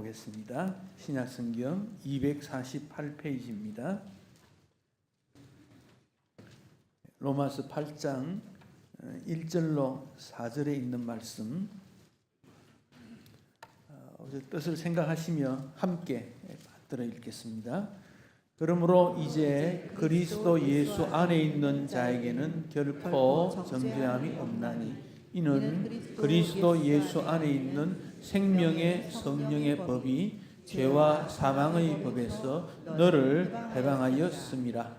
보겠습니다. 신약성경 248페이지입니다. 로마서 8장 1절로 4절에 있는 말씀, 뜻을 생각하시며 함께 받들어 읽겠습니다. 그러므로 이제 그리스도 예수 안에 있는 자에게는 결코 정죄함이 없나니 이는 그리스도 예수 안에 있는 생명의 성령의 법이 죄와 사망의 법에서 너를 해방하였음이라.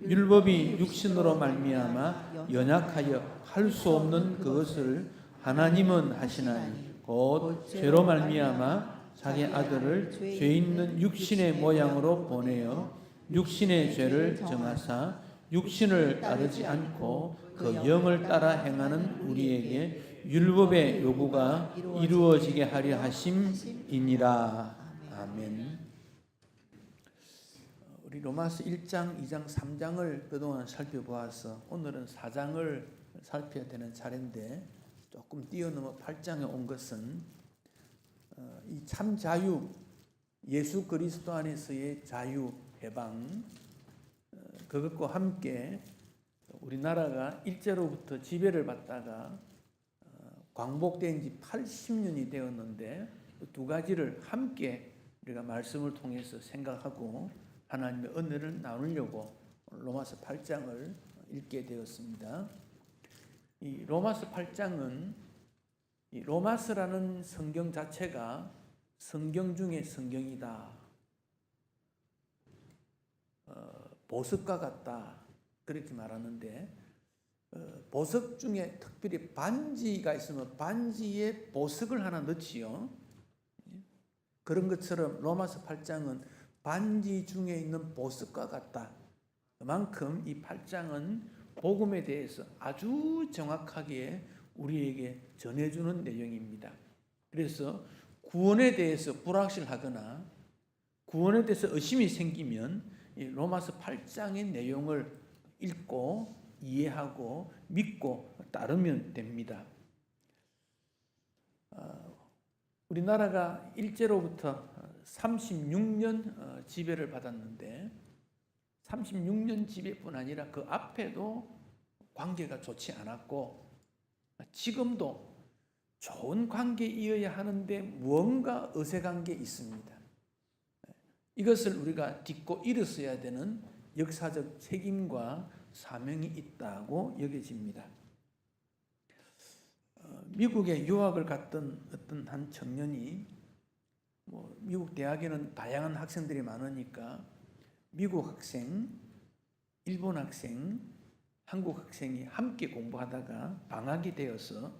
율법이 육신으로 말미암아 연약하여 할 수 없는 그것을 하나님은 하시나니 곧 죄로 말미암아 자기 아들을 죄 있는 육신의 모양으로 보내어 육신의 죄를 정하사 육신을 따르지 않고 그 영을 따라 행하는 우리에게 율법의 요구가 이루어지게 하려 하심이니라. 아멘. 우리 로마서 1장, 2장, 3장을 그동안 살펴보아서 오늘은 4장을 살펴야 되는 차례인데 조금 뛰어넘어 8장에 온 것은 이 참 자유, 예수 그리스도 안에서의 자유, 해방, 그것과 함께 우리나라가 일제로부터 지배를 받다가 광복된 지 80년이 되었는데 두 가지를 함께 우리가 말씀을 통해서 생각하고 하나님의 은혜를 나누려고 로마서 8장을 읽게 되었습니다. 이 로마서 8장은 이 로마서라는 성경 자체가 성경 중에 성경이다. 보석과 같다. 그렇게 말하는데 보석 중에 특별히 반지가 있으면 반지에 보석을 하나 넣지요. 그런 것처럼 로마서 8장은 반지 중에 있는 보석과 같다. 그만큼 이 8장은 복음에 대해서 아주 정확하게 우리에게 전해주는 내용입니다. 그래서 구원에 대해서 불확실하거나 구원에 대해서 의심이 생기면 이 로마서 8장의 내용을 읽고 이해하고 믿고 따르면 됩니다. 우리나라가 일제로부터 36년 지배를 받았는데 36년 지배뿐 아니라 그 앞에도 관계가 좋지 않았고 지금도 좋은 관계이어야 하는데 무언가 어색한 게 있습니다. 이것을 우리가 딛고 일어서야 되는 역사적 책임과 사명이 있다고 여겨집니다. 미국에 유학을 갔던 어떤 한 청년이 미국 대학에는 다양한 학생들이 많으니까 미국 학생, 일본 학생, 한국 학생이 함께 공부하다가 방학이 되어서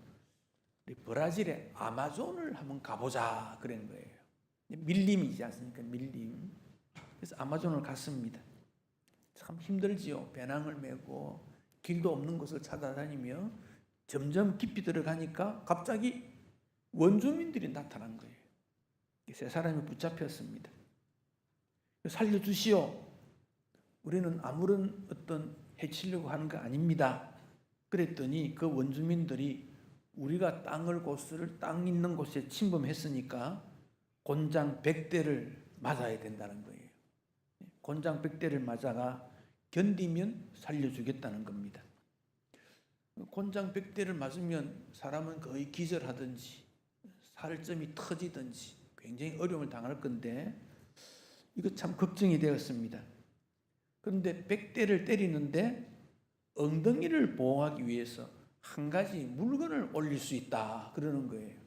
브라질의 아마존을 한번 가보자 그런 거예요. 밀림이지 않습니까? 밀림. 그래서 아마존을 갔습니다. 참 힘들지요. 배낭을 메고 길도 없는 곳을 찾아다니며 점점 깊이 들어가니까 갑자기 원주민들이 나타난 거예요. 세 사람이 붙잡혔습니다. 살려주시오. 우리는 아무런 어떤 해치려고 하는 거 아닙니다. 그랬더니 그 원주민들이 우리가 땅 있는 곳에 침범했으니까 곤장 100대를 맞아야 된다는 거예요. 곤장 100대를 맞아가 견디면 살려주겠다는 겁니다. 곤장 100대를 맞으면 사람은 거의 기절하든지 살점이 터지든지 굉장히 어려움을 당할 건데 이거 참 걱정이 되었습니다. 그런데 100대를 때리는데 엉덩이를 보호하기 위해서 한 가지 물건을 올릴 수 있다 그러는 거예요.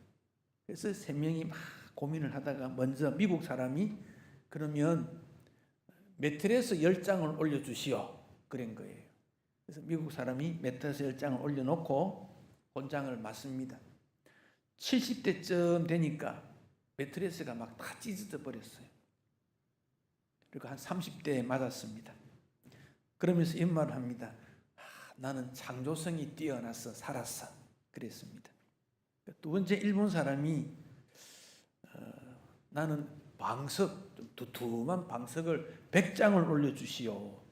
그래서 세 명이 막 고민을 하다가 먼저 미국 사람이 그러면 매트레스 10장을 올려주시오 그런 거예요. 그래서 미국 사람이 매트레스 10장을 올려놓고 곤장을 맞습니다. 70대쯤 되니까 매트레스가 막 다 찢어져 버렸어요. 그리고 한 30대에 맞았습니다. 그러면서 이 말을 합니다. 나는 창조성이 뛰어나서 살았어. 그랬습니다. 두 번째 일본 사람이 나는 방석, 좀 두툼한 방석을 100장을 올려주시오.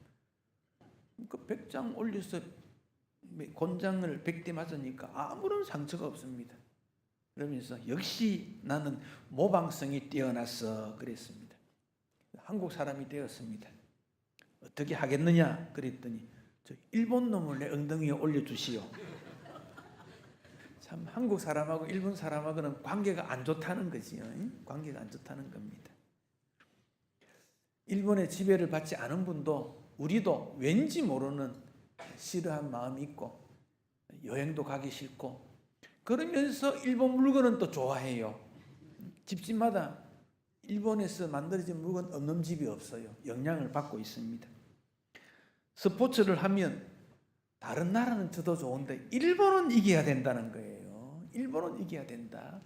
그 100장 올려서 곤장을 100대 맞으니까 아무런 상처가 없습니다. 그러면서 역시 나는 모방성이 뛰어났어 그랬습니다. 한국 사람이 되었습니다. 어떻게 하겠느냐 그랬더니 저 일본 놈을 내 엉덩이에 올려주시오. 참 한국 사람하고 일본 사람하고는 관계가 안 좋다는 거지요. 관계가 안 좋다는 겁니다. 일본의 지배를 받지 않은 분도 우리도 왠지 모르는 싫어한 마음이 있고 여행도 가기 싫고 그러면서 일본 물건은 또 좋아해요. 집집마다 일본에서 만들어진 물건 없는 집이 없어요. 영향을 받고 있습니다. 스포츠를 하면 다른 나라는 져도 좋은데 일본은 이겨야 된다는 거예요. 일본은 이겨야 된다.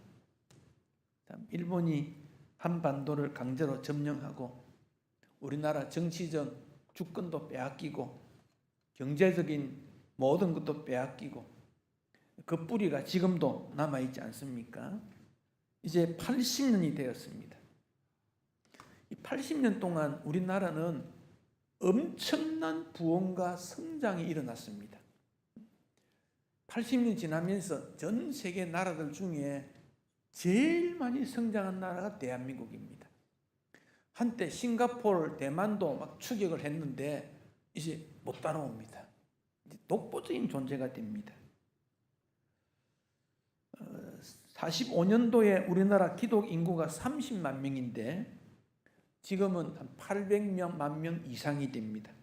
참 일본이 한반도를 강제로 점령하고 우리나라 정치적 주권도 빼앗기고 경제적인 모든 것도 빼앗기고 그 뿌리가 지금도 남아있지 않습니까? 이제 80년이 되었습니다. 이 80년 동안 우리나라는 엄청난 부흥과 성장이 일어났습니다. 80년 지나면서 전 세계 나라들 중에 제일 많이 성장한 나라가 대한민국입니다. 한때 싱가포르, 대만도 막 추격을 했는데 이제 못 따라옵니다. 이제 독보적인 존재가 됩니다. 45년도에 우리나라 기독 인구가 30만 명인데 지금은 한 800만 명 이상이 됩니다.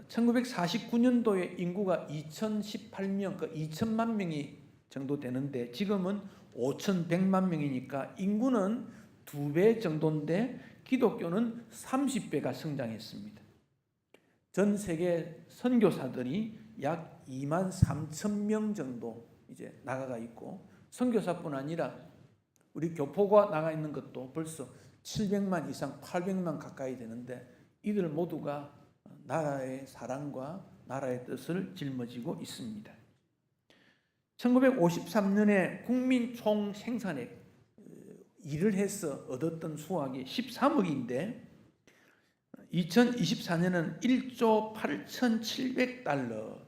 1949년도에 인구가 2018명, 그 2천만 명이 정도 되는데 지금은 5,100만 명이니까 인구는 2배 정도인데 기독교는 30배가 성장했습니다. 전 세계 선교사들이 약 2만 3천 명 정도 이제 나가가 있고 선교사뿐 아니라 우리 교포가 나가 있는 것도 벌써 700만 이상 800만 가까이 되는데 이들 모두가 나라의 사랑과 나라의 뜻을 짊어지고 있습니다. 1953년에 국민 총 생산액 일을 해서 얻었던 수확이 13억인데 2024년은 1조 8,700달러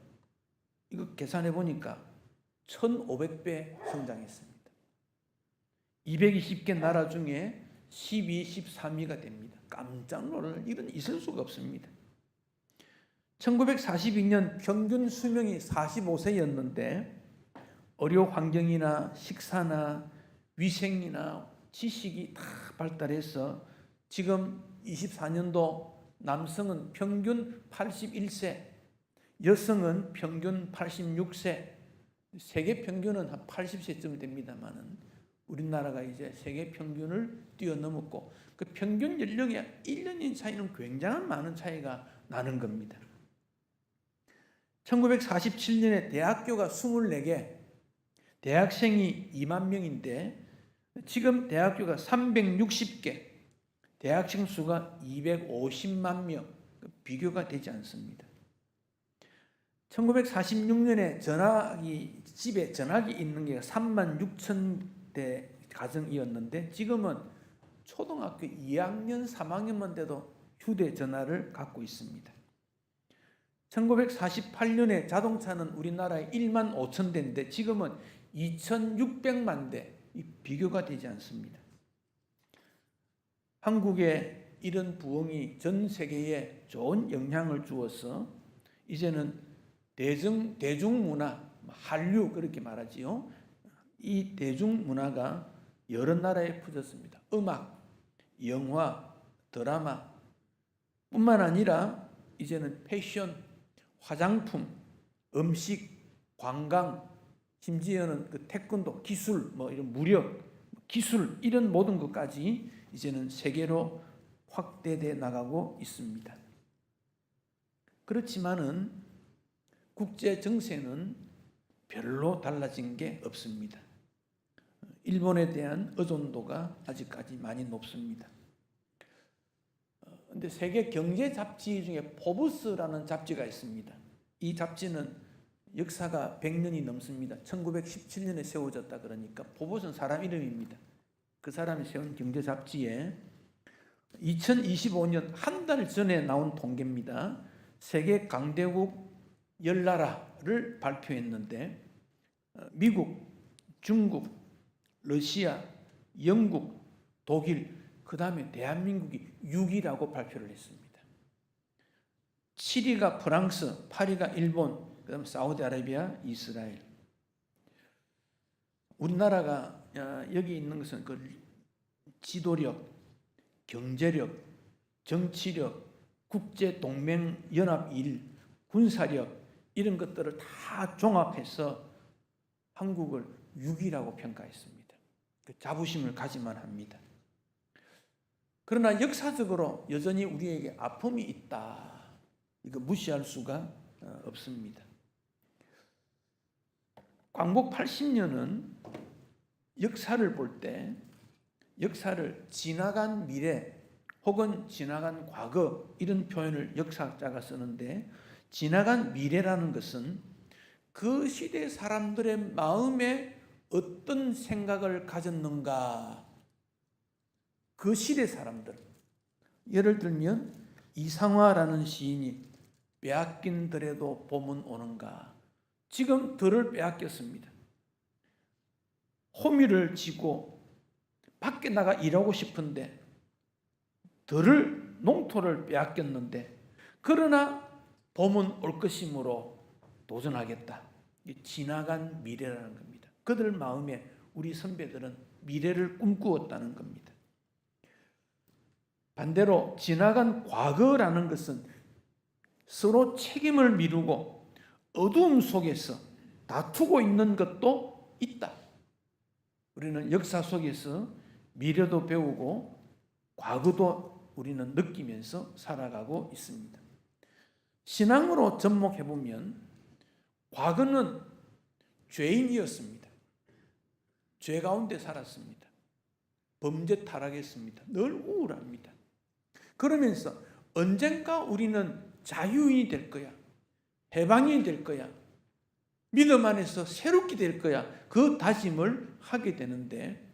이거 계산해 보니까 1,500배 성장했습니다. 220개 나라 중에 12, 13위가 됩니다. 깜짝 놀랄 일은 있을 수가 없습니다. 1942년 평균 수명이 45세였는데 의료 환경이나 식사나 위생이나 지식이 다 발달해서 지금 24년도 남성은 평균 81세, 여성은 평균 86세, 세계 평균은 한 80세쯤 됩니다만은 우리나라가 이제 세계 평균을 뛰어넘었고 그 평균 연령이 1년인 차이는 굉장한 많은 차이가 나는 겁니다. 1947년에 대학교가 24개, 대학생이 2만 명인데 지금 대학교가 360개, 대학생 수가 250만 명, 비교가 되지 않습니다. 1946년에 집에 전화기 있는 게 3만 6천 대 가정이었는데 지금은 초등학교 2학년, 3학년만 돼도 휴대전화를 갖고 있습니다. 1948년에 자동차는 우리나라에 1만 5천 대인데 지금은 2,600만 대, 비교가 되지 않습니다. 한국의 이런 부흥이 전 세계에 좋은 영향을 주어서 이제는 대중문화, 한류 그렇게 말하지요. 이 대중문화가 여러 나라에 퍼졌습니다. 음악, 영화, 드라마 뿐만 아니라 이제는 패션, 화장품, 음식, 관광, 심지어는 그 태권도, 기술, 이런 무력, 기술 이런 모든 것까지 이제는 세계로 확대돼 나가고 있습니다. 그렇지만은 국제 정세는 별로 달라진 게 없습니다. 일본에 대한 의존도가 아직까지 많이 높습니다. 근데 세계 경제 잡지 중에 포브스라는 잡지가 있습니다. 이 잡지는 역사가 100년이 넘습니다. 1917년에 세워졌다 그러니까 포브스는 사람 이름입니다. 그 사람이 세운 경제 잡지에 2025년 한 달 전에 나온 통계입니다. 세계 강대국 10나라를 발표했는데 미국, 중국, 러시아, 영국, 독일, 그 다음에 대한민국이 6위라고 발표를 했습니다. 7위가 프랑스, 8위가 일본, 그 다음에 사우디아라비아, 이스라엘. 우리나라가 여기 있는 것은 그 지도력, 경제력, 정치력, 국제동맹연합 일, 군사력 이런 것들을 다 종합해서 한국을 6위라고 평가했습니다. 그 자부심을 가지만 합니다. 그러나 역사적으로 여전히 우리에게 아픔이 있다. 이거 무시할 수가 없습니다. 광복 80년은 역사를 볼 때 역사를 지나간 미래 혹은 지나간 과거 이런 표현을 역사학자가 쓰는데, 지나간 미래라는 것은 그 시대 사람들의 마음에 어떤 생각을 가졌는가, 그 시대 사람들. 예를 들면 이상화라는 시인이 빼앗긴 들에도 봄은 오는가. 지금 들을 빼앗겼습니다. 호미를 지고 밖에 나가 일하고 싶은데 들을, 농토를 빼앗겼는데 그러나 봄은 올 것이므로 도전하겠다. 지나간 미래라는 겁니다. 그들 마음에 우리 선배들은 미래를 꿈꾸었다는 겁니다. 반대로 지나간 과거라는 것은 서로 책임을 미루고 어두움 속에서 다투고 있는 것도 있다. 우리는 역사 속에서 미래도 배우고 과거도 우리는 느끼면서 살아가고 있습니다. 신앙으로 접목해보면 과거는 죄인이었습니다. 죄 가운데 살았습니다. 범죄 타락했습니다. 늘 우울합니다. 그러면서 언젠가 우리는 자유인이 될 거야. 해방인이 될 거야. 믿음 안에서 새롭게 될 거야. 그 다짐을 하게 되는데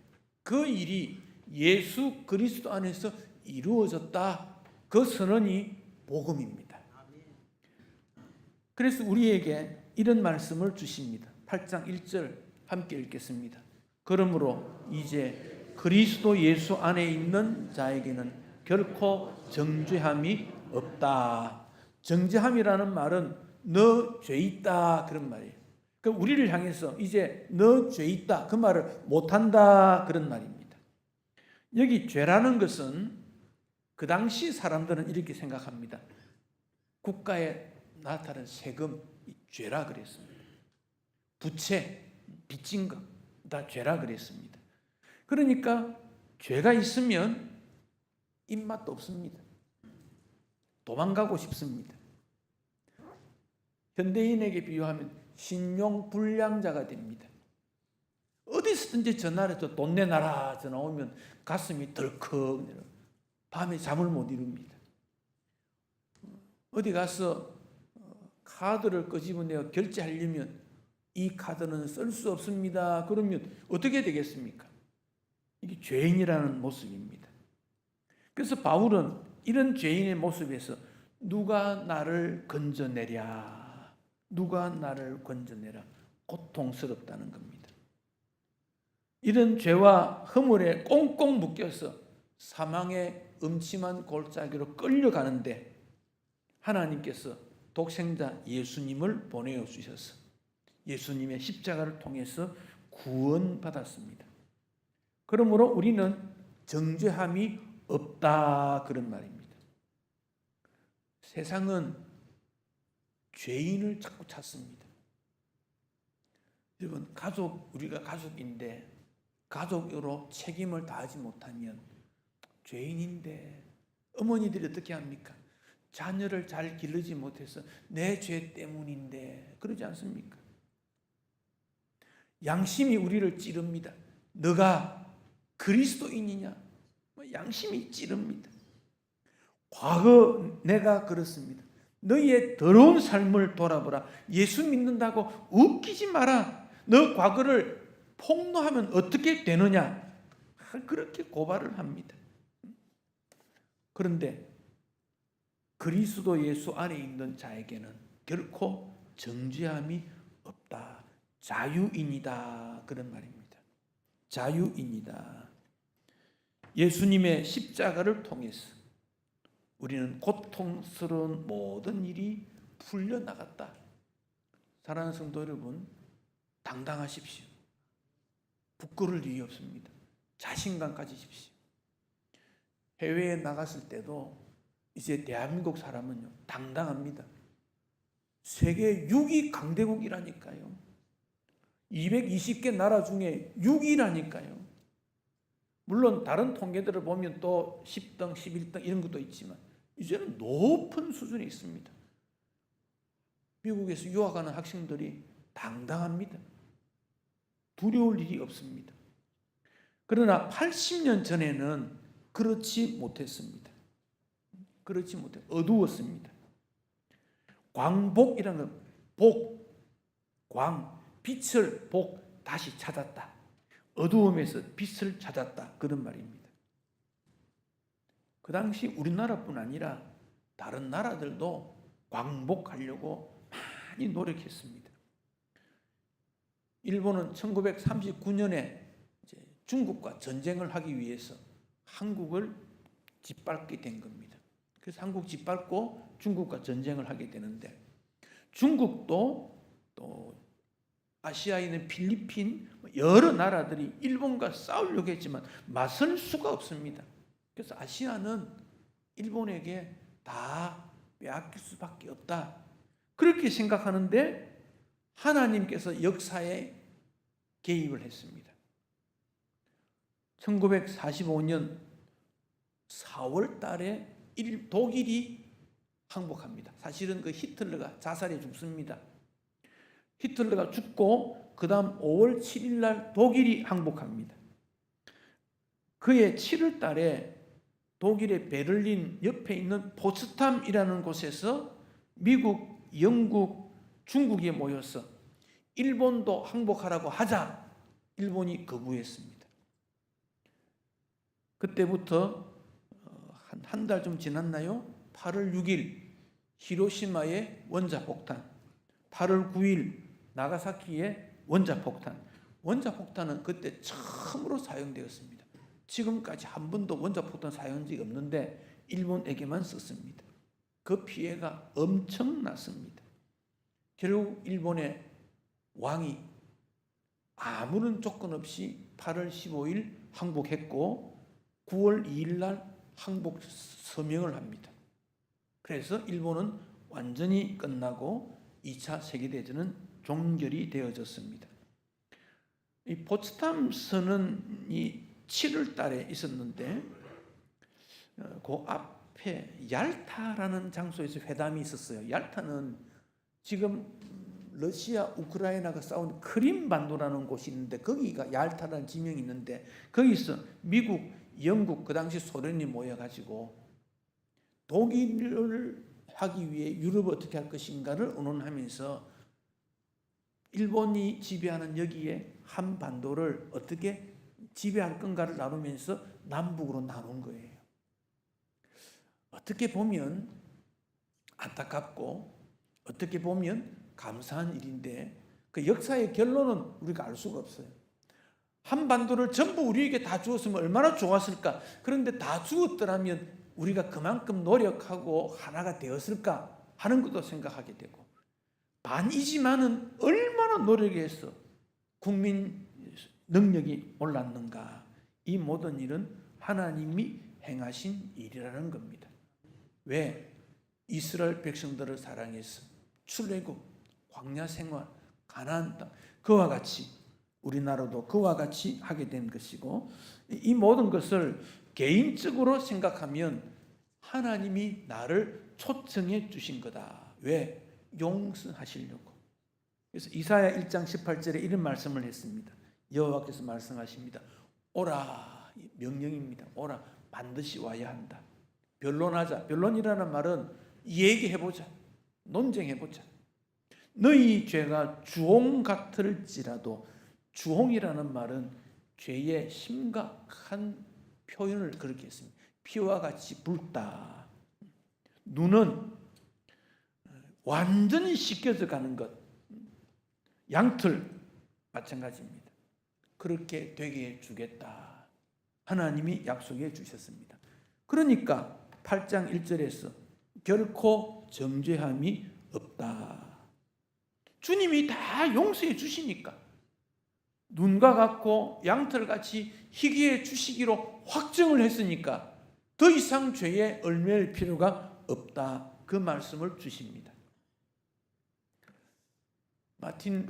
그 일이 예수 그리스도 안에서 이루어졌다. 그 선언이 복음입니다. 그래서 우리에게 이런 말씀을 주십니다. 8장 1절 함께 읽겠습니다. 그러므로 이제 그리스도 예수 안에 있는 자에게는 결코 정죄함이 없다. 정죄함이라는 말은 너 죄 있다 그런 말이에요. 그러니까 우리를 향해서 이제 너 죄 있다 그 말을 못한다 그런 말입니다. 여기 죄라는 것은 그 당시 사람들은 이렇게 생각합니다. 국가에 나타난 세금, 죄라 그랬습니다. 부채, 빚진 것, 다 죄라 그랬습니다. 그러니까 죄가 있으면 입맛도 없습니다. 도망가고 싶습니다. 현대인에게 비유하면 신용불량자가 됩니다. 어디서든지 전화해서 돈 내놔라 전화 오면 가슴이 덜컥 내려. 밤에 잠을 못 이룹니다. 어디 가서 카드를 끄집어내어 결제하려면 이 카드는 쓸 수 없습니다. 그러면 어떻게 되겠습니까? 이게 죄인이라는 모습입니다. 그래서 바울은 이런 죄인의 모습에서 누가 나를 건져내랴, 누가 나를 건져내라, 고통스럽다는 겁니다. 이런 죄와 허물에 꽁꽁 묶여서 사망의 음침한 골짜기로 끌려가는데 하나님께서 독생자 예수님을 보내어 주셔서 예수님의 십자가를 통해서 구원받았습니다. 그러므로 우리는 정죄함이 없다 그런 말입니다. 세상은 죄인을 자꾸 찾습니다. 여러분, 우리가 가족인데 가족으로 책임을 다하지 못하면 죄인인데 어머니들이 어떻게 합니까? 자녀를 잘 기르지 못해서 내 죄 때문인데 그러지 않습니까? 양심이 우리를 찌릅니다. 너가 그리스도인이냐? 양심이 찌릅니다. 과거 내가 그렇습니다. 너희의 더러운 삶을 돌아보라. 예수 믿는다고 웃기지 마라. 너 과거를 폭로하면 어떻게 되느냐? 그렇게 고발을 합니다. 그런데 그리스도 예수 안에 있는 자에게는 결코 정죄함이 없다. 자유인이다. 그런 말입니다. 자유입니다. 예수님의 십자가를 통해서 우리는 고통스러운 모든 일이 풀려나갔다. 사랑하는 성도 여러분, 당당하십시오. 부끄러울 일이 없습니다. 자신감 가지십시오. 해외에 나갔을 때도 이제 대한민국 사람은요, 당당합니다. 세계 6위 강대국이라니까요. 220개 나라 중에 6위라니까요. 물론 다른 통계들을 보면 또 10등, 11등 이런 것도 있지만 이제는 높은 수준에 있습니다. 미국에서 유학하는 학생들이 당당합니다. 두려울 일이 없습니다. 그러나 80년 전에는 그렇지 못했습니다. 그렇지 못해 어두웠습니다. 광복이라는 건 복, 광, 빛을 복 다시 찾았다. 어두움에서 빛을 찾았다. 그런 말입니다. 그 당시 우리나라뿐 아니라 다른 나라들도 광복하려고 많이 노력했습니다. 일본은 1939년에 중국과 전쟁을 하기 위해서 한국을 짓밟게 된 겁니다. 그래서 한국 짓밟고 중국과 전쟁을 하게 되는데, 중국도 또 아시아에 있는 필리핀 여러 나라들이 일본과 싸우려고 했지만 맞설 수가 없습니다. 그래서 아시아는 일본에게 다 빼앗길 수밖에 없다. 그렇게 생각하는데 하나님께서 역사에 개입을 했습니다. 1945년 4월 달에 독일이 항복합니다. 사실은 그 히틀러가 자살해 죽습니다. 히틀러가 죽고 그 다음 5월 7일 날 독일이 항복합니다. 그해 7월 달에 독일의 베를린 옆에 있는 포츠담이라는 곳에서 미국, 영국, 중국이 모여서 일본도 항복하라고 하자 일본이 거부했습니다. 그때부터 한 달 좀 지났나요? 8월 6일 히로시마의 원자폭탄, 8월 9일 나가사키의 원자폭탄. 원자폭탄은 그때 처음으로 사용되었습니다. 지금까지 한 번도 원자폭탄 사용한 적이 없는데 일본에게만 썼습니다. 그 피해가 엄청났습니다. 결국 일본의 왕이 아무런 조건 없이 8월 15일 항복했고 9월 2일 날 항복 서명을 합니다. 그래서 일본은 완전히 끝나고 2차 세계대전은 종결이 되어졌습니다. 이 포츠담 선언이 7월 달에 있었는데 그 앞에 얄타라는 장소에서 회담이 있었어요. 얄타는 지금 러시아, 우크라이나가 싸운 크림반도라는 곳이 있는데 거기가 얄타라는 지명이 있는데 거기서 미국, 영국, 그 당시 소련이 모여가지고 독일을 하기 위해 유럽을 어떻게 할 것인가를 의논하면서 일본이 지배하는 여기에 한반도를 어떻게 지배할 건가를 나누면서 남북으로 나눈 거예요. 어떻게 보면 안타깝고 어떻게 보면 감사한 일인데 그 역사의 결론은 우리가 알 수가 없어요. 한반도를 전부 우리에게 다 주었으면 얼마나 좋았을까. 그런데 다 주었더라면 우리가 그만큼 노력하고 하나가 되었을까 하는 것도 생각하게 되고, 반이지만은 얼마나 노력해서 국민 능력이 올랐는가. 이 모든 일은 하나님이 행하신 일이라는 겁니다. 왜? 이스라엘 백성들을 사랑해서 출애굽, 광야 생활, 가나안 땅, 그와 같이 우리나라도 그와 같이 하게 된 것이고, 이 모든 것을 개인적으로 생각하면 하나님이 나를 초청해 주신 거다. 왜? 용서하시려고. 그래서 이사야 1장 18절에 이런 말씀을 했습니다. 여호와께서 말씀하십니다. 오라, 명령입니다. 오라, 반드시 와야 한다. 변론하자. 변론이라는 말은 얘기해보자, 논쟁해보자. 너희 죄가 주홍 같을지라도, 주홍이라는 말은 죄의 심각한 표현을 그렇게 했습니다. 피와 같이 붉다. 눈은 완전히 씻겨져 가는 것. 양털 마찬가지입니다. 그렇게 되게 해주겠다. 하나님이 약속해 주셨습니다. 그러니까 8장 1절에서 결코 정죄함이 없다. 주님이 다 용서해 주시니까 눈과 같고 양털같이 희귀해 주시기로 확정을 했으니까 더 이상 죄에 얽매일 필요가 없다. 그 말씀을 주십니다. 마틴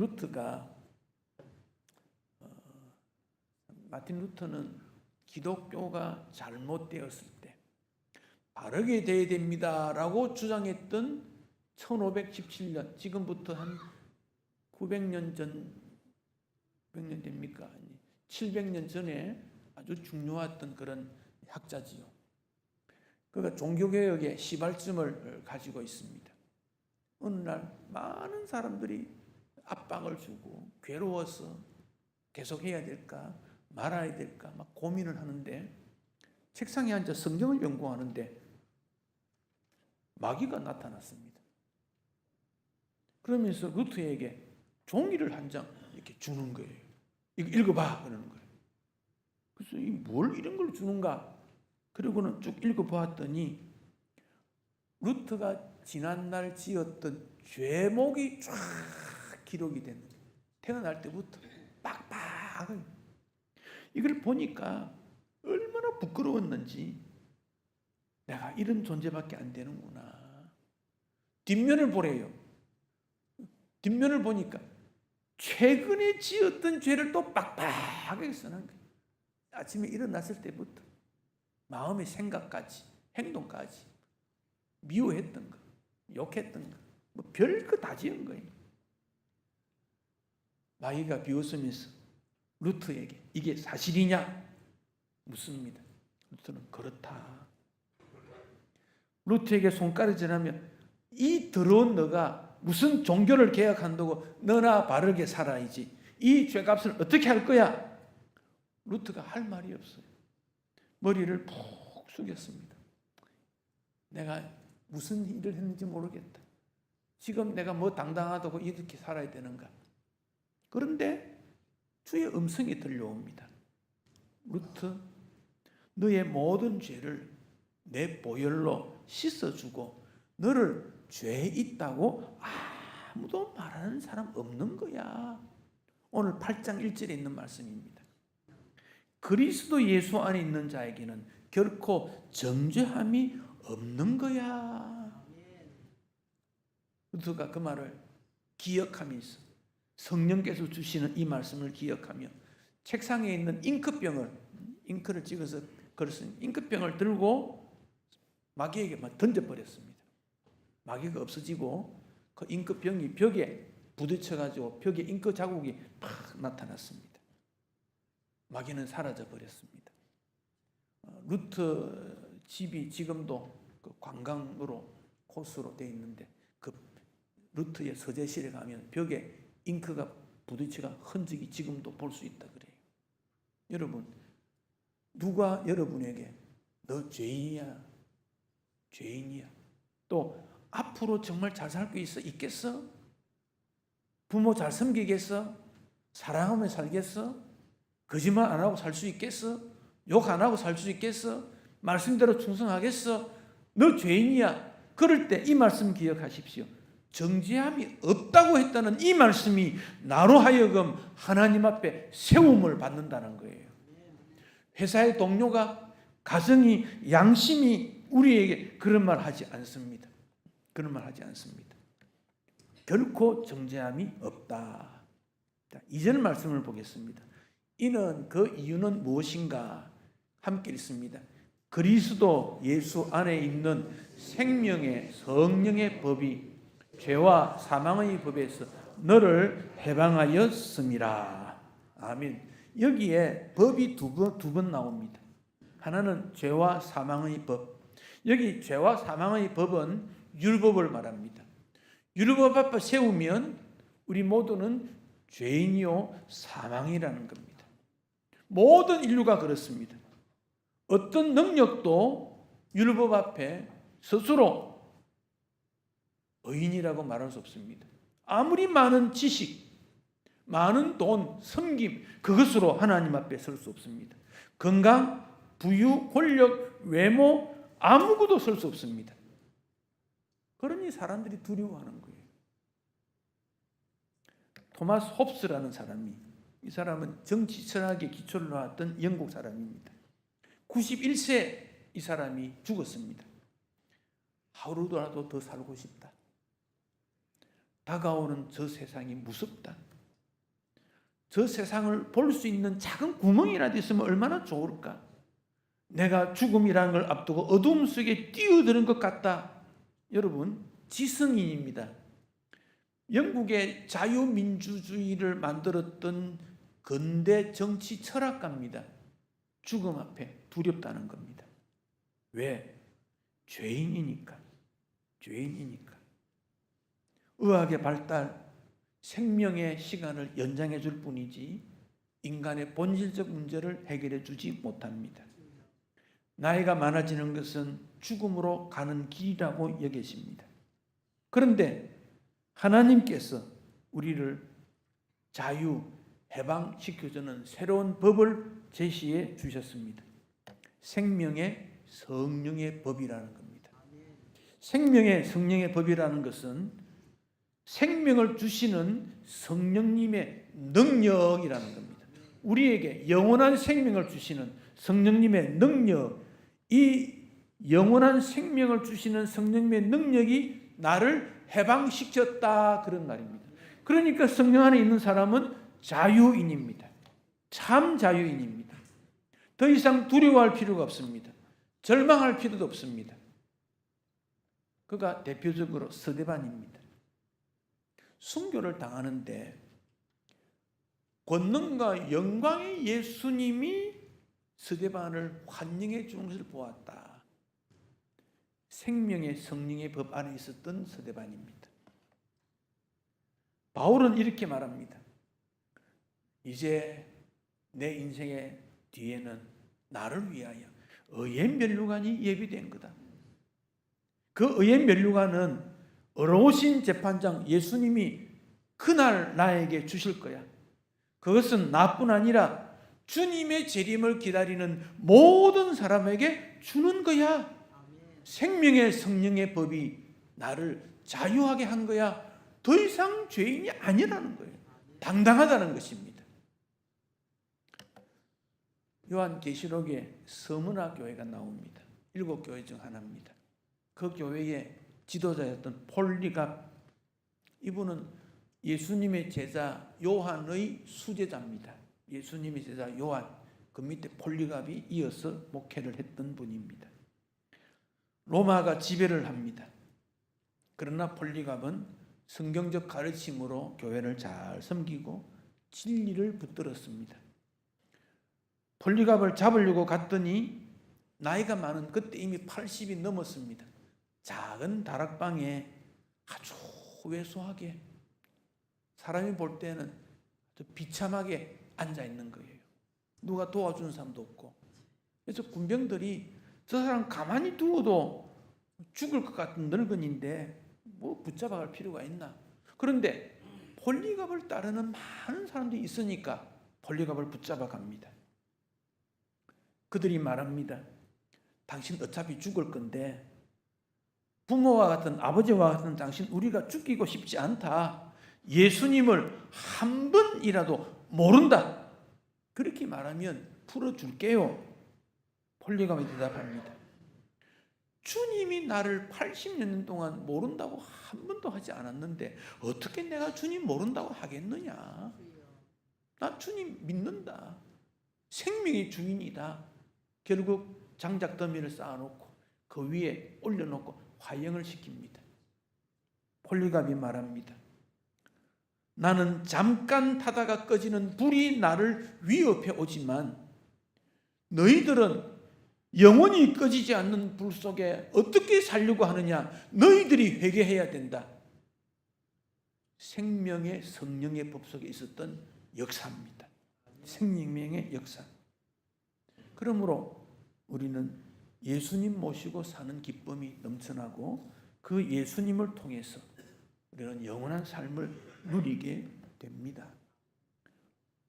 루터는 기독교가 잘못되었을 때 바르게 돼야 됩니다라고 주장했던 1517년, 지금부터 한 900년 전, 100년 됩니까? 아니, 700년 전에 아주 중요했던 그런 학자지요. 그가 종교개혁의 시발점을 가지고 있습니다. 어느 날 많은 사람들이 압박을 주고 괴로워서 계속해야 될까 말아야 될까 막 고민을 하는데 책상에 앉아 성경을 연구하는데 마귀가 나타났습니다. 그러면서 루터에게 종이를 한 장 이렇게 주는 거예요. 이거 읽어봐 그러는 거예요. 그래서 뭘 이런 걸 주는가? 그리고는 쭉 읽어보았더니 루터가 지난날 지었던 죄목이 쫙 기록이 된 거예요. 태어날 때부터 빡빡하게. 이걸 보니까 얼마나 부끄러웠는지 내가 이런 존재밖에 안 되는구나. 뒷면을 보래요. 뒷면을 보니까 최근에 지었던 죄를 또 빡빡하게 써놓은 거예요. 아침에 일어났을 때부터 마음의 생각까지 행동까지 미워했던 거, 욕했던 거, 뭐 별거 다 지은 거예요. 마귀가 비웃으면서 루터에게 이게 사실이냐 묻습니다. 루터는 그렇다. 루터에게 손가락질하면 이 더러운 너가 무슨 종교를 개혁한다고 너나 바르게 살아야지. 이 죄값을 어떻게 할 거야? 루터가 할 말이 없어요. 머리를 푹 숙였습니다. 내가 무슨 일을 했는지 모르겠다. 지금 내가 뭐 당당하다고 이렇게 살아야 되는가? 그런데 주의 음성이 들려옵니다. 루터, 너의 모든 죄를 내 보혈로 씻어주고 너를 죄에 있다고 아무도 말하는 사람 없는 거야. 오늘 8장 1절에 있는 말씀입니다. 그리스도 예수 안에 있는 자에게는 결코 정죄함이 없는 거야. 루터가 그 말을 기억하면서 성령께서 주시는 이 말씀을 기억하며 책상에 있는 잉크를 찍어서 그랬으니 잉크병을 들고 마귀에게 막 던져버렸습니다. 마귀가 없어지고 그 잉크병이 벽에 부딪혀가지고 벽에 잉크 자국이 팍 나타났습니다. 마귀는 사라져버렸습니다. 루터 집이 지금도 그 관광으로 코스로 되어 있는데 그 루터의 서재실에 가면 벽에 잉크가 부딪혀가 흔적이 지금도 볼 수 있다 그래요. 여러분, 누가 여러분에게 너 죄인이야, 죄인이야, 또 앞으로 정말 잘 살고 있겠어? 부모 잘 섬기겠어? 사랑하며 살겠어? 거짓말 안 하고 살 수 있겠어? 욕 안 하고 살 수 있겠어? 말씀대로 충성하겠어? 너 죄인이야. 그럴 때 이 말씀 기억하십시오. 정죄함이 없다고 했다는 이 말씀이 나로 하여금 하나님 앞에 세움을 받는다는 거예요. 회사의 동료가, 가정이, 양심이 우리에게 그런 말 하지 않습니다. 그런 말 하지 않습니다. 결코 정죄함이 없다. 자, 2절 말씀을 보겠습니다. 이는 그 이유는 무엇인가? 함께 읽습니다. 그리스도 예수 안에 있는 생명의 성령의 법이 죄와 사망의 법에서 너를 해방하였음이라. 아멘. 여기에 법이 두 번 나옵니다. 하나는 죄와 사망의 법. 여기 죄와 사망의 법은 율법을 말합니다. 율법 앞에 세우면 우리 모두는 죄인이요 사망이라는 겁니다. 모든 인류가 그렇습니다. 어떤 능력도 율법 앞에 스스로 의인이라고 말할 수 없습니다. 아무리 많은 지식, 많은 돈, 섬김, 그것으로 하나님 앞에 설 수 없습니다. 건강, 부유, 권력, 외모 아무것도 설 수 없습니다. 그러니 사람들이 두려워하는 거예요. 토마스 홉스라는 사람이, 이 사람은 정치 철학에 기초를 놓았던 영국 사람입니다. 91세 이 사람이 죽었습니다. 하루라도 더 살고 싶다. 다가오는 저 세상이 무섭다. 저 세상을 볼 수 있는 작은 구멍이라도 있으면 얼마나 좋을까. 내가 죽음이라는 걸 앞두고 어둠 속에 뛰어드는 것 같다. 여러분, 지성인입니다. 영국의 자유민주주의를 만들었던 근대 정치 철학가입니다. 죽음 앞에 두렵다는 겁니다. 왜? 죄인이니까. 의학의 발달, 생명의 시간을 연장해 줄 뿐이지 인간의 본질적 문제를 해결해 주지 못합니다. 나이가 많아지는 것은 죽음으로 가는 길이라고 여기십니다. 그런데 하나님께서 우리를 자유, 해방시켜주는 새로운 법을 제시해 주셨습니다. 생명의 성령의 법이라는 겁니다. 생명의 성령의 법이라는 것은 생명을 주시는 성령님의 능력이라는 겁니다. 우리에게 영원한 생명을 주시는 성령님의 능력, 이 영원한 생명을 주시는 성령님의 능력이 나를 해방시켰다, 그런 말입니다. 그러니까 성령 안에 있는 사람은 자유인입니다. 참 자유인입니다. 더 이상 두려워할 필요가 없습니다. 절망할 필요도 없습니다. 그가 대표적으로 스데반입니다. 순교를 당하는데 권능과 영광의 예수님이 스데반을 환영해 주는 것을 보았다. 생명의 성령의 법 안에 있었던 스데반입니다. 바울은 이렇게 말합니다. 이제 내 인생의 뒤에는 나를 위하여 의의 면류관이 예비된 거다. 그 의의 면류관은 어려우신 재판장 예수님이 그날 나에게 주실 거야. 그것은 나뿐 아니라 주님의 재림을 기다리는 모든 사람에게 주는 거야. 생명의 성령의 법이 나를 자유하게 한 거야. 더 이상 죄인이 아니라는 거예요. 당당하다는 것입니다. 요한계시록에 서문화 교회가 나옵니다. 7교회 중 하나입니다. 그 교회의 지도자였던 폴리갑, 이분은 예수님의 제자 요한의 수제자입니다. 예수님의 제자 요한, 그 밑에 폴리갑이 이어서 목회를 했던 분입니다. 로마가 지배를 합니다. 그러나 폴리갑은 성경적 가르침으로 교회를 잘 섬기고 진리를 붙들었습니다. 폴리갑을 잡으려고 갔더니 나이가 많은, 그때 이미 80이 넘었습니다. 작은 다락방에 아주 왜소하게, 사람이 볼 때는 아주 비참하게 앉아 있는 거예요. 누가 도와주는 사람도 없고. 그래서 군병들이 저 사람 가만히 두어도 죽을 것 같은 늙은인데 뭐 붙잡아 갈 필요가 있나. 그런데 폴리갑을 따르는 많은 사람들이 있으니까 폴리갑을 붙잡아 갑니다. 그들이 말합니다. 당신 어차피 죽을 건데 부모와 같은, 아버지와 같은 당신 우리가 죽이고 싶지 않다. 예수님을 한 번이라도 모른다. 그렇게 말하면 풀어줄게요. 폴리갑이 대답합니다. 주님이 나를 80년 동안 모른다고 한 번도 하지 않았는데 어떻게 내가 주님 모른다고 하겠느냐. 나 주님 믿는다. 생명의 주인이다. 결국 장작더미를 쌓아놓고 그 위에 올려놓고 화형을 시킵니다. 폴리갑이 말합니다. 나는 잠깐 타다가 꺼지는 불이 나를 위협해 오지만 너희들은 영원히 꺼지지 않는 불 속에 어떻게 살려고 하느냐. 너희들이 회개해야 된다. 생명의 성령의 법 속에 있었던 역사입니다. 생명의 역사. 그러므로 우리는 예수님 모시고 사는 기쁨이 넘쳐나고 그 예수님을 통해서 우리는 영원한 삶을 누리게 됩니다.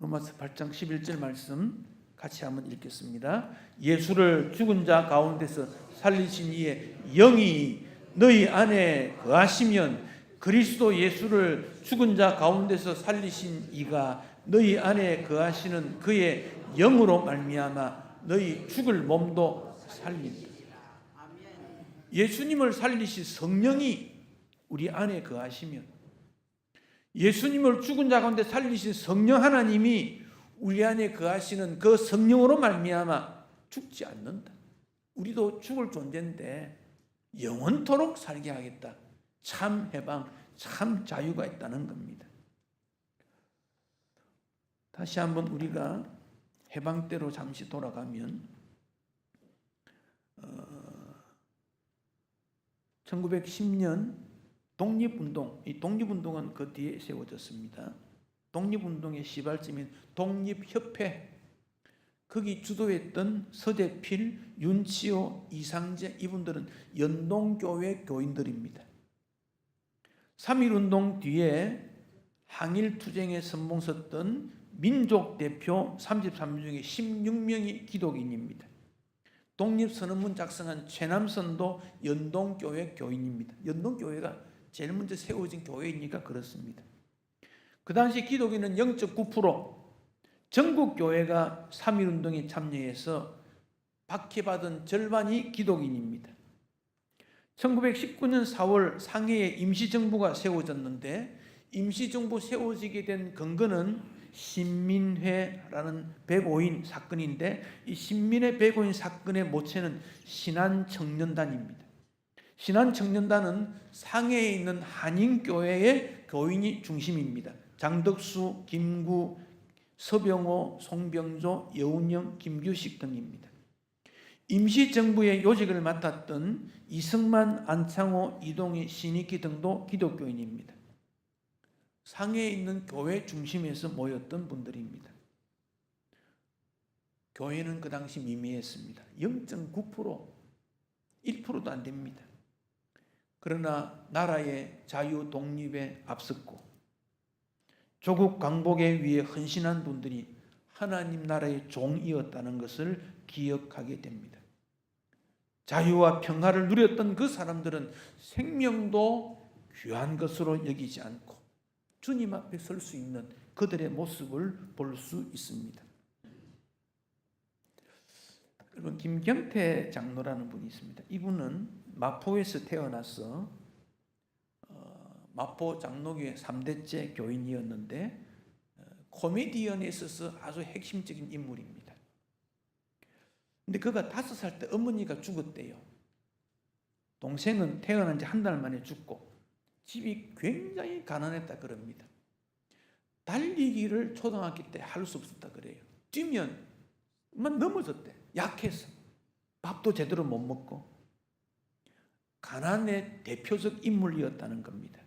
로마서 8장 11절 말씀 같이 한번 읽겠습니다. 예수를 죽은 자 가운데서 살리신 이의 영이 너희 안에 거하시면 그리스도 예수를 죽은 자 가운데서 살리신 이가 너희 안에 거하시는 그의 영으로 말미암아 너희 죽을 몸도 살린다. 예수님을 살리신 성령이 우리 안에 거하시면, 예수님을 죽은 자 가운데 살리신 성령 하나님이 우리 안에 거하시는 그 성령으로 말미암아 죽지 않는다. 우리도 죽을 존재인데 영원토록 살게 하겠다. 참 해방, 참 자유가 있다는 겁니다. 다시 한번 우리가 해방때로 잠시 돌아가면 1910년 독립운동, 이 독립운동은 그 뒤에 세워졌습니다. 독립운동의 시발점인 독립협회, 거기 주도했던 서대필, 윤치호, 이상재 이분들은 연동교회 교인들입니다. 3.1운동 뒤에 항일투쟁에 선봉 섰던 민족대표 33명 중에 16명이 기독인입니다. 독립선언문 작성한 최남선도 연동교회 교인입니다. 연동교회가 제일 먼저 세워진 교회이니까 그렇습니다. 그 당시 기독인은 0.9%, 전국교회가 3.1운동에 참여해서 박해받은 절반이 기독인입니다. 1919년 4월 상해에 임시정부가 세워졌는데, 임시정부 세워지게 된 근거는 신민회라는 백오인 사건인데, 이 신민회 백오인 사건의 모체는 신한청년단입니다. 신한청년단은 상해에 있는 한인교회의 교인이 중심입니다. 장덕수, 김구, 서병호, 송병조, 여운영, 김규식 등입니다. 임시정부의 요직을 맡았던 이승만, 안창호, 이동희, 신익희 등도 기독교인입니다. 상해에 있는 교회 중심에서 모였던 분들입니다. 교회는 그 당시 미미했습니다. 0.9%, 1%도 안 됩니다. 그러나 나라의 자유 독립에 앞섰고 조국 강복에 위해 헌신한 분들이 하나님 나라의 종이었다는 것을 기억하게 됩니다. 자유와 평화를 누렸던 그 사람들은 생명도 귀한 것으로 여기지 않고 주님 앞에 설 수 있는 그들의 모습을 볼 수 있습니다. 여러분, 김경태 장로라는 분이 있습니다. 이분은 마포에서 태어나서 마포 장로교회 3대째 교인이었는데 코미디언에 있어서 아주 핵심적인 인물입니다. 근데 그가 5살 때 어머니가 죽었대요. 동생은 태어난 지 한 달 만에 죽고 집이 굉장히 가난했다 그럽니다. 달리기를 초등학교 때 할 수 없었다 그래요. 뛰면 넘어졌대. 약해서 밥도 제대로 못 먹고 가난의 대표적 인물이었다는 겁니다.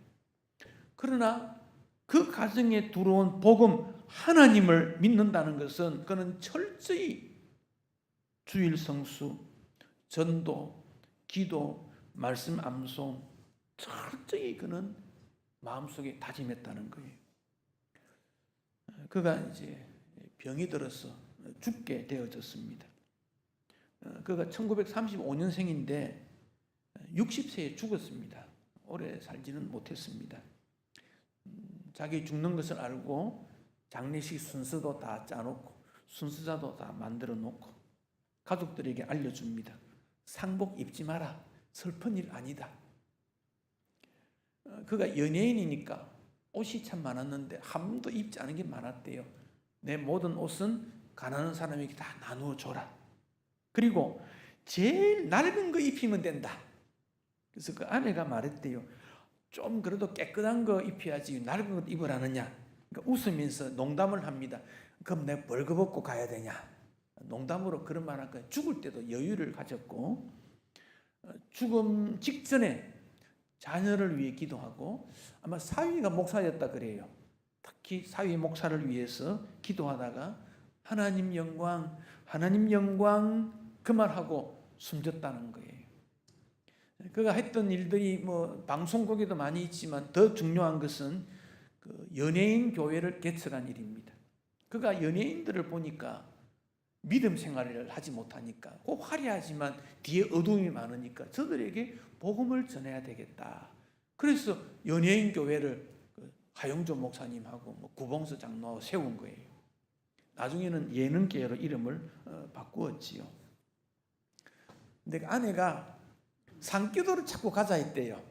그러나 그 가정에 들어온 복음 하나님을 믿는다는 것은 그는 철저히 주일 성수, 전도, 기도, 말씀 암송 철저히 그는 마음속에 다짐했다는 거예요. 그가 이제 병이 들어서 죽게 되어졌습니다. 그가 1935년생인데 60세에 죽었습니다. 오래 살지는 못했습니다. 자기 죽는 것을 알고 장례식 순서도 다 짜놓고 순서자도 다 만들어 놓고 가족들에게 알려줍니다. 상복 입지 마라. 슬픈 일 아니다. 그가 연예인이니까 옷이 참 많았는데 한 번도 입지 않은 게 많았대요. 내 모든 옷은 가난한 사람에게 다 나누어 줘라. 그리고 제일 낡은 거 입히면 된다. 그래서 그 아내가 말했대요. 좀 그래도 깨끗한 거 입혀야지 낡은 거 입으라느냐. 그러니까 웃으면서 농담을 합니다. 그럼 내가 벌거벗고 가야 되냐. 농담으로 그런 말 할 거예요. 죽을 때도 여유를 가졌고 죽음 직전에 자녀를 위해 기도하고 아마 사위가 목사였다 그래요. 특히 사위 목사를 위해서 기도하다가 하나님 영광 그 말하고 숨졌다는 거예요. 그가 했던 일들이 뭐 방송국에도 많이 있지만 더 중요한 것은 그 연예인 교회를 개척한 일입니다. 그가 연예인들을 보니까 믿음 생활을 하지 못하니까 그 화려하지만 뒤에 어둠이 많으니까 저들에게 복음을 전해야 되겠다. 그래서 연예인 교회를 하용조 목사님하고 구봉수 장로하고 세운 거예요. 나중에는 예능계로 이름을 바꾸었지요. 근데 아내가 산기도를 자꾸 가자 했대요.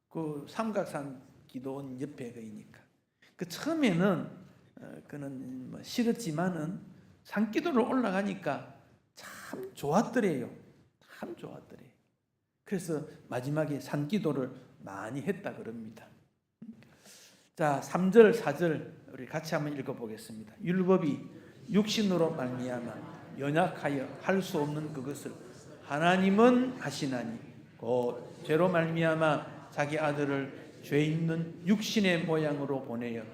그 삼각산 기도원 옆에 그이니까. 그 처음에는 그는 뭐 싫었지만은 산기도를 올라가니까 참 좋았더래요. 참 좋았더래요. 그래서 마지막에 산기도를 많이 했다 그럽니다. 자, 3절, 4절 우리 같이 한번 읽어보겠습니다. 율법이 육신으로 말미암아 연약하여 할 수 없는 그것을 하나님은 하시나니 곧 죄로 말미암아 자기 아들을 죄 있는 육신의 모양으로 보내어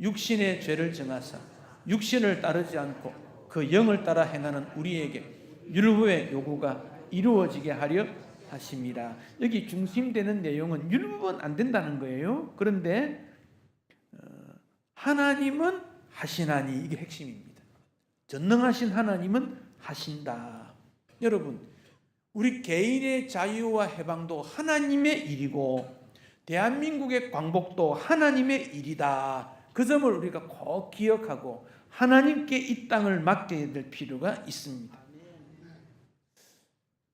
육신의 죄를 정하사 육신을 따르지 않고 그 영을 따라 행하는 우리에게 율법의 요구가 이루어지게 하려 하심이라. 여기 중심되는 내용은 율법은 안 된다는 거예요. 그런데 하나님은 하시나니, 이게 핵심입니다. 전능하신 하나님은 하신다. 여러분, 우리 개인의 자유와 해방도 하나님의 일이고 대한민국의 광복도 하나님의 일이다. 그 점을 우리가 꼭 기억하고 하나님께 이 땅을 맡겨야 될 필요가 있습니다.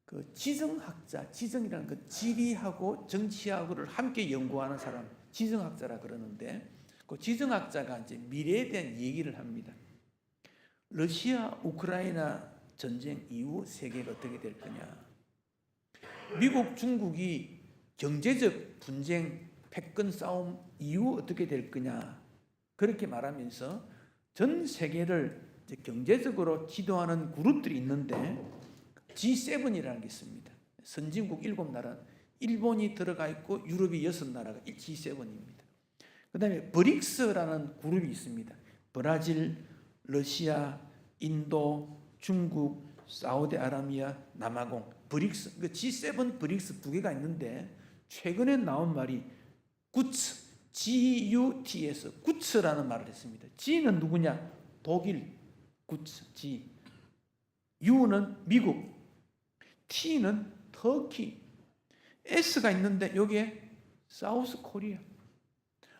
그 지정학자, 지정이라는 그 지리하고 정치하고를 함께 연구하는 사람, 지정학자라 그러는데, 그 지정학자가 이제 미래에 대한 얘기를 합니다. 러시아 우크라이나 전쟁 이후 세계가 어떻게 될 거냐? 미국, 중국이 경제적 분쟁, 패권 싸움 이후 어떻게 될 거냐? 그렇게 말하면서 전 세계를 이제 경제적으로 지도하는 그룹들이 있는데 G7이라는 게 있습니다. 선진국 7나라, 일본이 들어가 있고 유럽이 6나라가 G7입니다. 그 다음에 브릭스라는 그룹이 있습니다. 브라질, 러시아, 인도, 중국, 사우디아라비아, 남아공, 브릭스. 그 G7 브릭스 두 개가 있는데 최근에 나온 말이 구츠, GUT에서 구츠라는 말을 했습니다. G는 누구냐? 독일, 구츠, G. U는 미국, T는 터키, S가 있는데 여기에 사우스 코리아.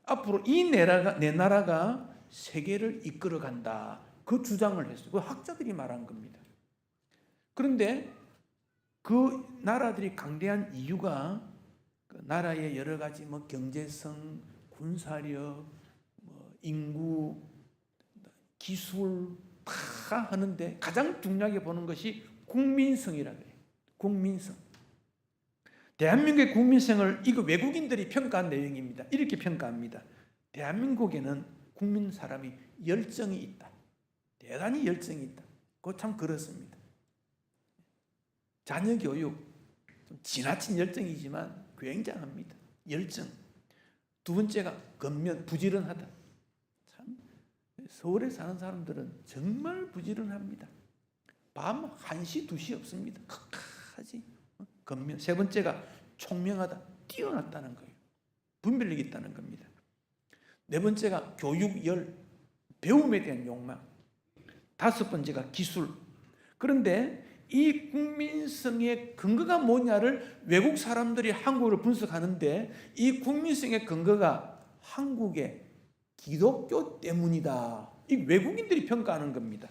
앞으로 이 네 나라가 세계를 이끌어 간다. 그 주장을 했어요. 그 학자들이 말한 겁니다. 그런데 그 나라들이 강대한 이유가 그 나라의 여러 가지 뭐 경제성, 군사력, 뭐 인구, 기술 다 하는데 가장 중요하게 보는 것이 국민성이라 그래요. 국민성. 대한민국의 국민성을 이거 외국인들이 평가한 내용입니다. 이렇게 평가합니다. 대한민국에는 국민 사람이 열정이 있다. 대단히 열정이 있다. 그거 참 그렇습니다. 자녀 교육, 좀 지나친 열정이지만 굉장합니다. 열정. 두 번째가 겉면, 부지런하다. 참 서울에 사는 사람들은 정말 부지런합니다. 밤 1시, 2시 없습니다. 하지. 겉면. 세 번째가 총명하다. 뛰어났다는 거예요. 분별력이 있다는 겁니다. 네 번째가 교육열, 배움에 대한 욕망. 다섯 번째가 기술. 그런데 이 국민성의 근거가 뭐냐를 외국 사람들이 한국을 분석하는데 이 국민성의 근거가 한국의 기독교 때문이다. 이 외국인들이 평가하는 겁니다.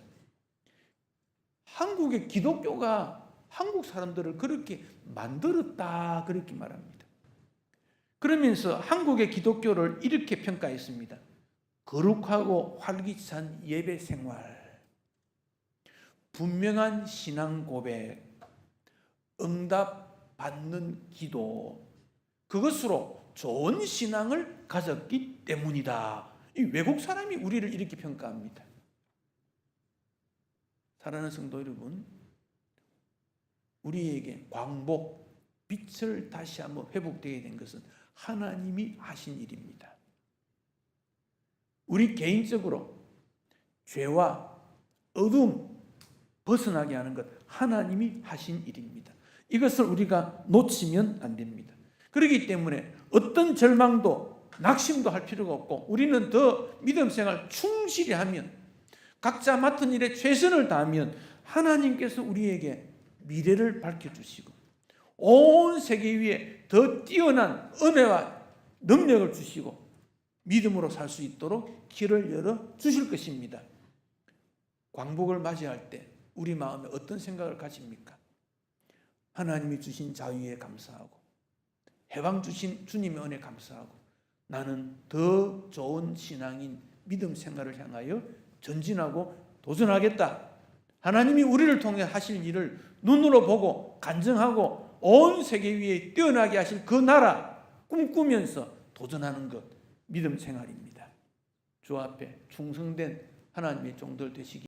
한국의 기독교가 한국 사람들을 그렇게 만들었다. 그렇게 말합니다. 그러면서 한국의 기독교를 이렇게 평가했습니다. 거룩하고 활기찬 예배 생활, 분명한 신앙 고백, 응답 받는 기도, 그것으로 좋은 신앙을 가졌기 때문이다. 이 외국 사람이 우리를 이렇게 평가합니다. 사랑하는 성도 여러분, 우리에게 광복, 빛을 다시 한번 회복되게 된 것은 하나님이 하신 일입니다. 우리 개인적으로 죄와 어둠 벗어나게 하는 것 하나님이 하신 일입니다. 이것을 우리가 놓치면 안 됩니다. 그렇기 때문에 어떤 절망도 낙심도 할 필요가 없고 우리는 더 믿음 생활 충실히 하면 각자 맡은 일에 최선을 다하면 하나님께서 우리에게 미래를 밝혀주시고 온 세계 위에 더 뛰어난 은혜와 능력을 주시고 믿음으로 살 수 있도록 길을 열어 주실 것입니다. 광복을 맞이할 때 우리 마음에 어떤 생각을 가집니까? 하나님이 주신 자유에 감사하고 해방 주신 주님의 은혜 감사하고 나는 더 좋은 신앙인 믿음 생활을 향하여 전진하고 도전하겠다. 하나님이 우리를 통해 하실 일을 눈으로 보고 간증하고 온 세계 위에 뛰어나게 하실 그 나라 꿈꾸면서 도전하는 것 믿음 생활입니다. 주 앞에 충성된 하나님의 종들 되시기